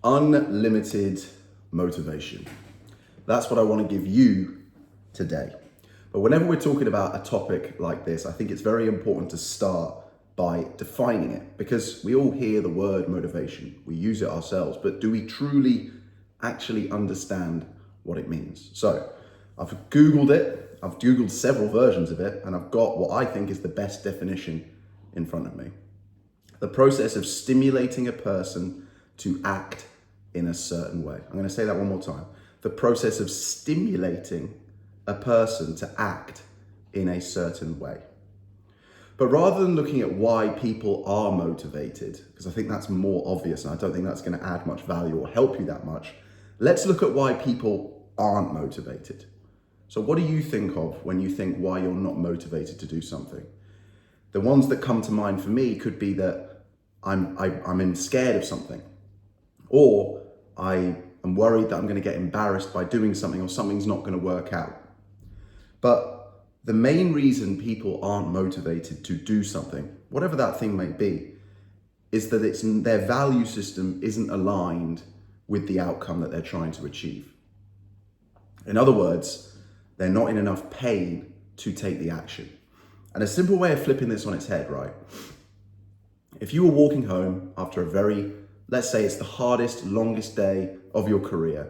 Unlimited motivation. That's what I want to give you today. But whenever we're talking about a topic like this, I think it's very important to start by defining it, because we all hear the word motivation. We use it ourselves, but do we truly actually understand what it means? So I've Googled it. I've Googled several versions of it, and I've got what I think is the best definition in front of me. The process of stimulating a person to act in a certain way. I'm going to say that one more time. The process of stimulating a person to act in a certain way. But rather than looking at why people are motivated, because I think that's more obvious and I don't think that's going to add much value or help you that much, let's look at why people aren't motivated. So what do you think of when you think why you're not motivated to do something? The ones that come to mind for me could be that I'm scared of something, or I am worried that I'm going to get embarrassed by doing something, or something's not going to work out. But the main reason people aren't motivated to do something, whatever that thing may be, is that their value system isn't aligned with the outcome that they're trying to achieve. In other words, they're not in enough pain to take the action. And a simple way of flipping this on its head, right? If you were walking home after let's say it's the hardest, longest day of your career,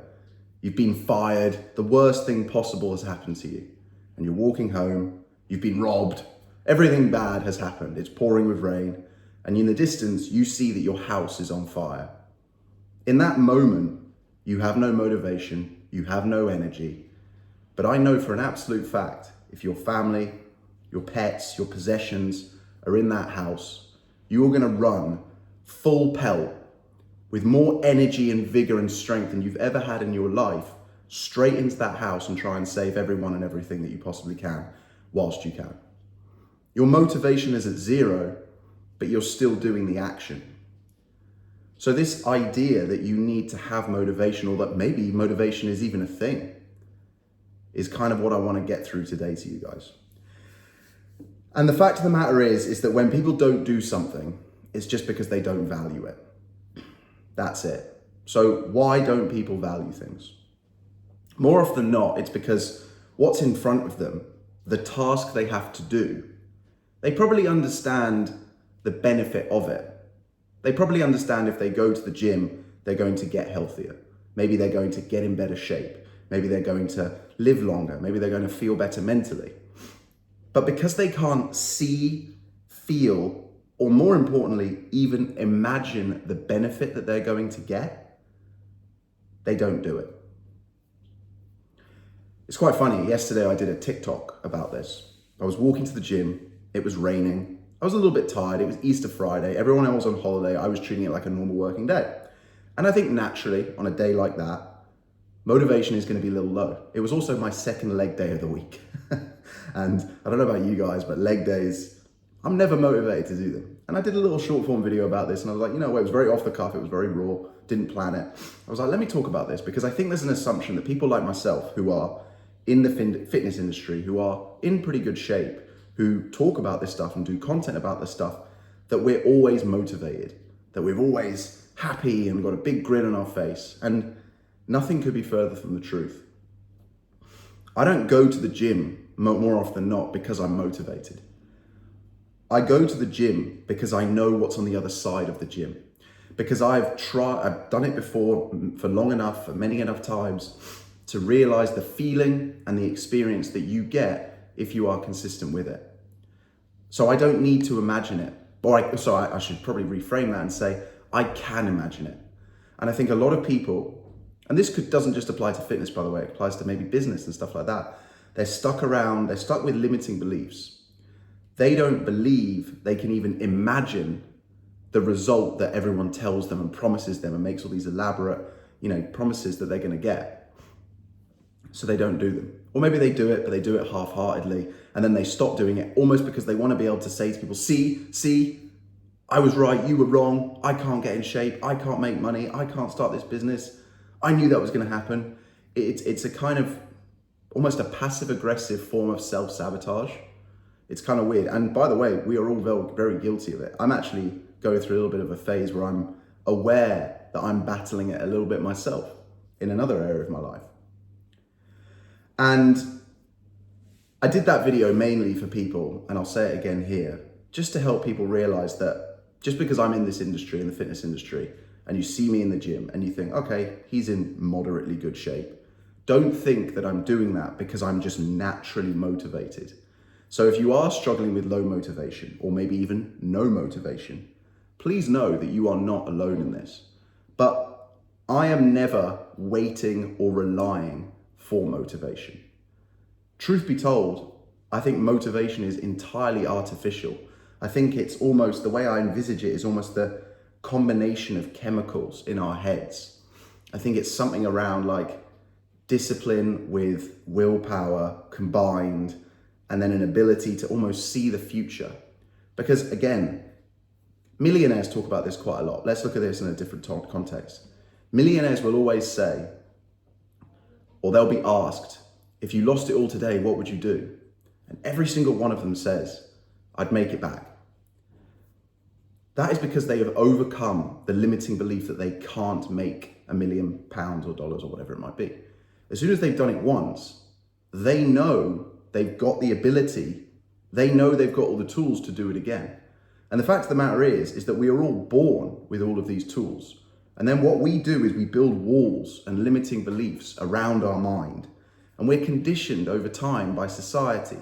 you've been fired, the worst thing possible has happened to you, and you're walking home, you've been robbed, everything bad has happened, it's pouring with rain, and in the distance, you see that your house is on fire. In that moment, you have no motivation, you have no energy, but I know for an absolute fact, if your family, your pets, your possessions are in that house, you're gonna run full pelt with more energy and vigor and strength than you've ever had in your life, straight into that house and try and save everyone and everything that you possibly can whilst you can. Your motivation is at zero, but you're still doing the action. So this idea that you need to have motivation, or that maybe motivation is even a thing, is kind of what I want to get through today to you guys. And the fact of the matter is that when people don't do something, it's just because they don't value it. That's it. So why don't people value things? More often than not, it's because what's in front of them, the task they have to do, they probably understand the benefit of it. They probably understand if they go to the gym, they're going to get healthier. Maybe they're going to get in better shape. Maybe they're going to live longer. Maybe they're going to feel better mentally. But because they can't see, feel, or more importantly, even imagine the benefit that they're going to get, they don't do it. It's quite funny. Yesterday I did a TikTok about this. I was walking to the gym. It was raining. I was a little bit tired. It was Easter Friday. Everyone else was on holiday. I was treating it like a normal working day. And I think naturally, on a day like that, motivation is going to be a little low. It was also my second leg day of the week. And I don't know about you guys, but leg days, I'm never motivated to do them. And I did a little short form video about this, and I was like, it was very off the cuff, it was very raw, didn't plan it. I was like, let me talk about this, because I think there's an assumption that people like myself who are in the fitness industry, who are in pretty good shape, who talk about this stuff and do content about this stuff, that we're always motivated, that we're always happy and got a big grin on our face. And nothing could be further from the truth. I don't go to the gym more often than not because I'm motivated. I go to the gym because I know what's on the other side of the gym. Because I've done it before for long enough, for many enough times, to realize the feeling and the experience that you get if you are consistent with it. So I don't need to imagine it. I should probably reframe that and say, I can imagine it. And I think a lot of people, and this doesn't just apply to fitness, by the way, it applies to maybe business and stuff like that. They're stuck with limiting beliefs. They don't believe they can even imagine the result that everyone tells them and promises them and makes all these elaborate, promises that they're going to get. So they don't do them. Or maybe they do it, but they do it half-heartedly, and then they stop doing it almost because they want to be able to say to people, see, I was right, you were wrong, I can't get in shape, I can't make money, I can't start this business, I knew that was going to happen. It's a kind of almost a passive-aggressive form of self-sabotage. It's kind of weird. And by the way, we are all very, very guilty of it. I'm actually going through a little bit of a phase where I'm aware that I'm battling it a little bit myself in another area of my life. And I did that video mainly for people, and I'll say it again here, just to help people realize that just because I'm in this industry, in the fitness industry, and you see me in the gym and you think, okay, he's in moderately good shape, don't think that I'm doing that because I'm just naturally motivated. So if you are struggling with low motivation, or maybe even no motivation, please know that you are not alone in this. But I am never waiting or relying for motivation. Truth be told, I think motivation is entirely artificial. I think it's almost, the way I envisage it is almost the combination of chemicals in our heads. I think it's something around like discipline with willpower combined, and then an ability to almost see the future. Because again, millionaires talk about this quite a lot. Let's look at this in a different context. Millionaires will always say, or they'll be asked, if you lost it all today, what would you do? And every single one of them says, I'd make it back. That is because they have overcome the limiting belief that they can't make £1 million or dollars or whatever it might be. As soon as they've done it once, they know they've got the ability, they know they've got all the tools to do it again. And the fact of the matter is that we are all born with all of these tools. And then what we do is we build walls and limiting beliefs around our mind. And we're conditioned over time by society,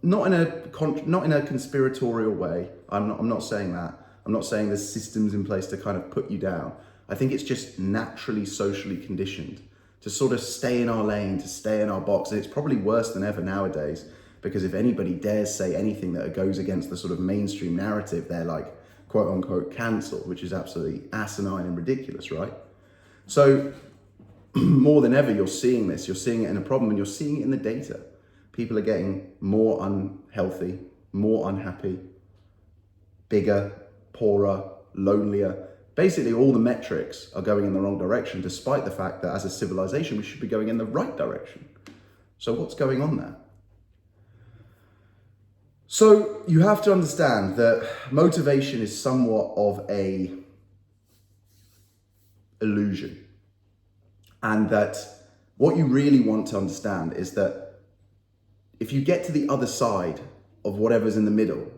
not in a conspiratorial way. I'm not saying that. I'm not saying there's systems in place to kind of put you down. I think it's just naturally socially conditioned to sort of stay in our lane, to stay in our box. And it's probably worse than ever nowadays, because if anybody dares say anything that goes against the sort of mainstream narrative, they're like, quote unquote, cancelled, which is absolutely asinine and ridiculous, right? So more than ever, you're seeing this, you're seeing it in a problem, and you're seeing it in the data. People are getting more unhealthy, more unhappy, bigger, poorer, lonelier. Basically, all the metrics are going in the wrong direction, despite the fact that as a civilization, we should be going in the right direction. So what's going on there? So you have to understand that motivation is somewhat of a illusion. And that what you really want to understand is that if you get to the other side of whatever's in the middle,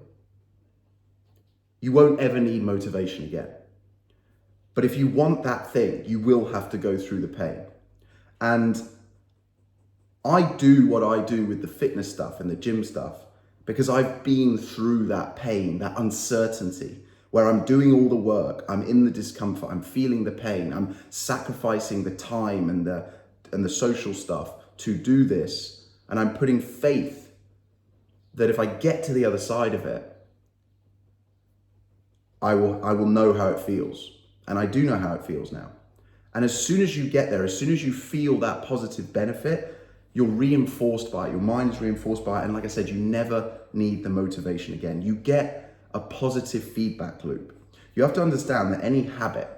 you won't ever need motivation again. But if you want that thing, you will have to go through the pain. And I do what I do with the fitness stuff and the gym stuff because I've been through that pain, that uncertainty, where I'm doing all the work, I'm in the discomfort, I'm feeling the pain, I'm sacrificing the time and the social stuff to do this. And I'm putting faith that if I get to the other side of it, I will know how it feels. And I do know how it feels now. And as soon as you get there, as soon as you feel that positive benefit, you're reinforced by it. Your mind is reinforced by it. And like I said, you never need the motivation again. You get a positive feedback loop. You have to understand that any habit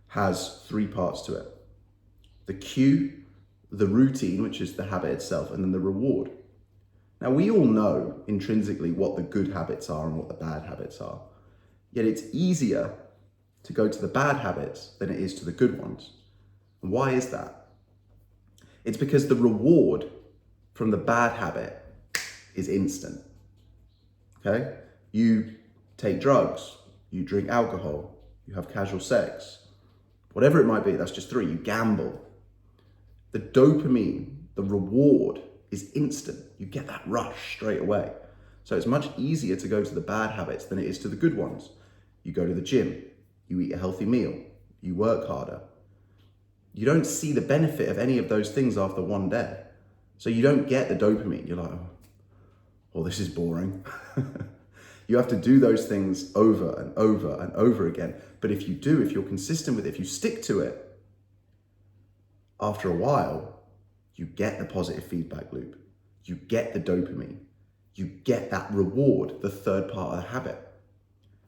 has 3 parts to it. The cue, the routine, which is the habit itself, and then the reward. Now, we all know intrinsically what the good habits are and what the bad habits are. Yet it's easier to go to the bad habits than it is to the good ones. And why is that? It's because the reward from the bad habit is instant. Okay? You take drugs, you drink alcohol, you have casual sex, whatever it might be, that's just 3. You gamble. The dopamine, the reward is instant. You get that rush straight away. So it's much easier to go to the bad habits than it is to the good ones. You go to the gym, you eat a healthy meal, you work harder. You don't see the benefit of any of those things after one day. So you don't get the dopamine. You're like, oh, this is boring. You have to do those things over and over and over again. But if you do, if you're consistent with it, if you stick to it, after a while, you get the positive feedback loop. You get the dopamine. You get that reward, the third part of the habit.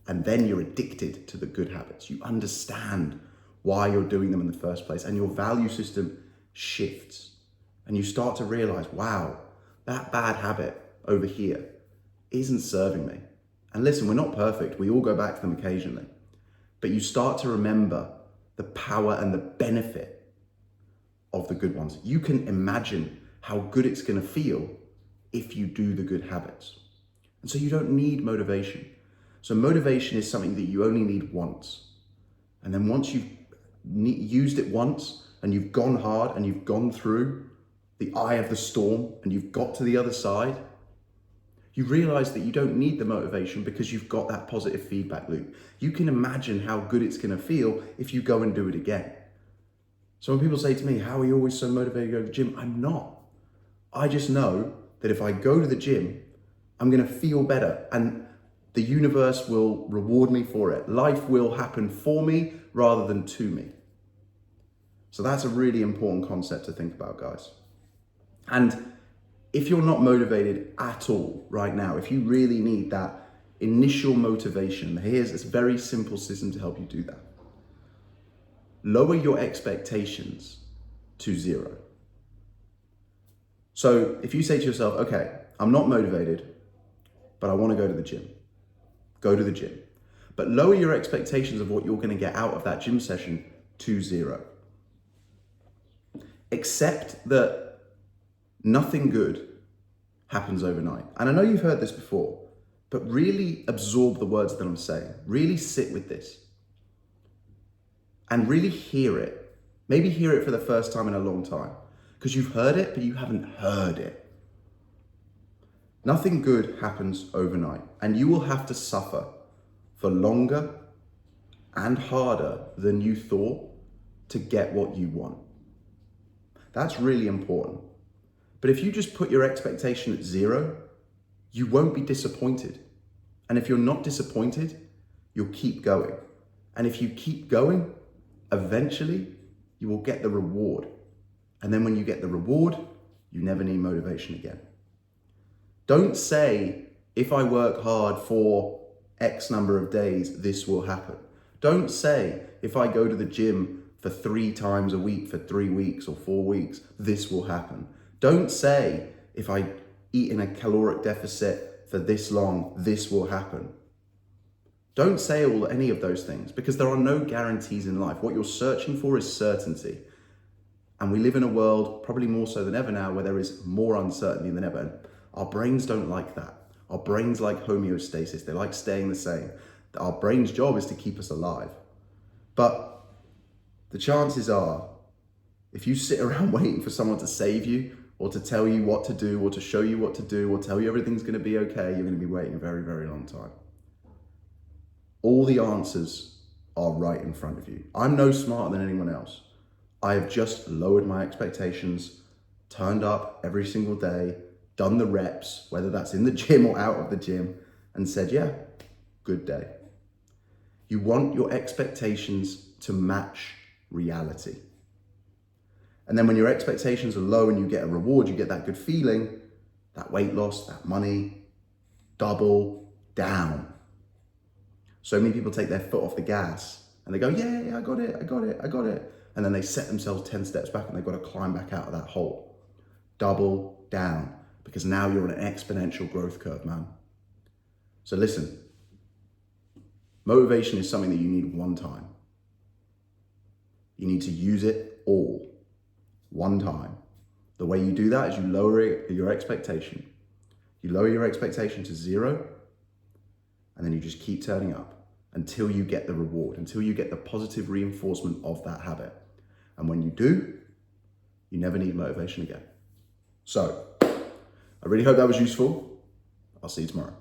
And then you're addicted to the good habits. You understand why you're doing them in the first place, and your value system shifts. And you start to realize, wow, that bad habit over here isn't serving me. And listen, we're not perfect. We all go back to them occasionally. But you start to remember the power and the benefit of the good ones. You can imagine how good it's going to feel if you do the good habits. And so you don't need motivation. So motivation is something that you only need once. And then once you've used it once and you've gone hard and you've gone through the eye of the storm and you've got to the other side, you realize that you don't need the motivation because you've got that positive feedback loop. You can imagine how good it's going to feel if you go and do it again. So when people say to me, how are you always so motivated to go to the gym? I'm not. I just know that if I go to the gym, I'm going to feel better and the universe will reward me for it. Life will happen for me rather than to me. So that's a really important concept to think about, guys. And if you're not motivated at all right now, if you really need that initial motivation, here's this very simple system to help you do that. Lower your expectations to 0. So if you say to yourself, okay, I'm not motivated, but I want to go to the gym. Go to the gym. But lower your expectations of what you're going to get out of that gym session to 0. Accept that nothing good happens overnight. And I know you've heard this before, but really absorb the words that I'm saying. Really sit with this. And really hear it. Maybe hear it for the first time in a long time. Because you've heard it, but you haven't heard it. Nothing good happens overnight. And you will have to suffer for longer and harder than you thought to get what you want. That's really important. But if you just put your expectation at 0, you won't be disappointed. And if you're not disappointed, you'll keep going. And if you keep going, eventually you will get the reward. And then when you get the reward, you never need motivation again. Don't say, if I work hard for X number of days, this will happen. Don't say, if I go to the gym for 3 times a week for 3 weeks or 4 weeks, this will happen. Don't say, if I eat in a caloric deficit for this long, this will happen. Don't say any of those things because there are no guarantees in life. What you're searching for is certainty. And we live in a world, probably more so than ever now, where there is more uncertainty than ever. And our brains don't like that. Our brains like homeostasis. They like staying the same. Our brain's job is to keep us alive. But the chances are, if you sit around waiting for someone to save you or to tell you what to do or to show you what to do or tell you everything's going to be okay, you're going to be waiting a very, very long time. All the answers are right in front of you. I'm no smarter than anyone else. I have just lowered my expectations, turned up every single day, done the reps, whether that's in the gym or out of the gym, and said, yeah, good day. You want your expectations to match reality. And then when your expectations are low and you get a reward, you get that good feeling, that weight loss, that money, double down. So many people take their foot off the gas and they go, yeah, I got it. And then they set themselves 10 steps back and they've got to climb back out of that hole. Double down, because now you're on an exponential growth curve, man. So listen, motivation is something that you need one time. You need to use it all, one time. The way you do that is you lower your expectation. You lower your expectation to 0, and then you just keep turning up until you get the reward, until you get the positive reinforcement of that habit. And when you do, you never need motivation again. So, I really hope that was useful. I'll see you tomorrow.